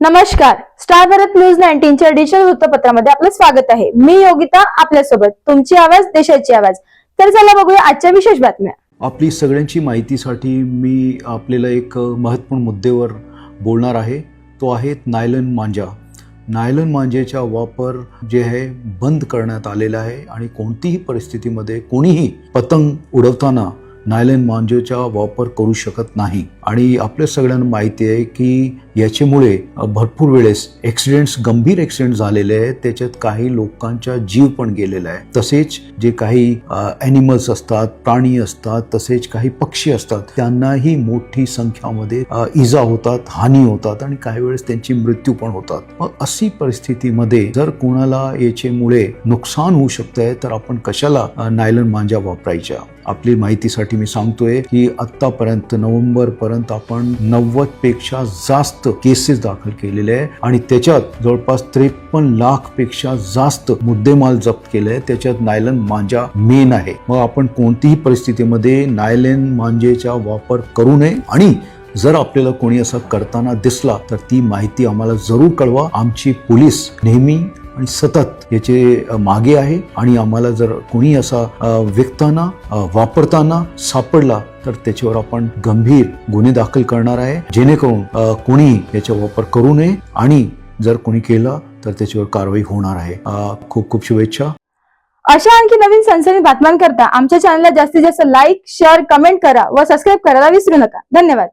नमस्कार, star Bharat news 19 च्या digital वृत्तपत्रामध्ये आपलं स्वागत आहे। मी योगिता आपल्यासोबत, तुमची आवाज देशाची आवाज। तर चला बघूया आजच्या विशेष बातम्या। आपली सगळ्यांची माहितीसाठी मी आपल्याला एक महत्त्वपूर्ण मुद्द्यावर बोलणार आहे। तो आहे नायलॉन मांजा। नायलॉन मांजाचा वापर जे आहे बंद करण्यात आलेला आहे आणि कोणतीही परिस्थितीमध्ये कोणीही पतंग उडवताना नायलॉन मांजाचा वापर करू शकत नाही। आणि आपल्या सगळ्यांना माहिती आहे की याच्यामुळे भरपूर वेळेस ॲक्सिडेंट्स, गंभीर ॲक्सिडेंट झालेले आहेत। त्याच्यात काही लोकांचा जीव पण गेलेला आहे। तसेच जे काही ॲनिमल्स असतात, प्राणी असतात, तसेच काही पक्षी असतात, त्यांनाही मोठी संख्यामध्ये इजा होतात, हानी होतात आणि काही वेळेस त्यांची मृत्यू पण होतात। मग अशी परिस्थितीमध्ये जर कोणाला याच्यामुळे नुकसान होऊ शकतंय तर आपण कशाला नायलॉन मांजा वापरायचा। आपली माहितीसाठी मी सांगतोय की आतापर्यंत नोव्हेंबर पर्यंत आपण 90 पेक्षा जास्त केसेस दाखल केलेले आहे आणि त्याच्यात जवळपास 53 लाख पेक्षा जास्त मुद्देमाल जप्त केले। त्याच्यात नायलॉन मांजा मेन आहे। मग आपण कोणतीही परिस्थितीमध्ये नायलॉन मांजेचा वापर करू नये आणि जर आपल्याला कोणी असं करताना दिसला तर ती माहिती आम्हाला जरूर कळवा। आमची पोलीस नेहमी आणि सतत याचे मागे आहे आणि आम्हाला जर कोणी असा विकताना वापरताना सापडला तर त्याच्यावर आपण गंभीर गुन्हे दाखल करणार आहे, जेणेकरून कोणी याचा वापर करू नये आणि जर कोणी केला तर त्याच्यावर कारवाई होणार आहे। खूप खूप शुभेच्छा। अशा आणखी नवीन सनसनी बातम्यांकरता आमच्या चॅनलला जास्तीत जास्त लाईक, शेअर, कमेंट करा व सबस्क्राईब करायला विसरू नका। धन्यवाद।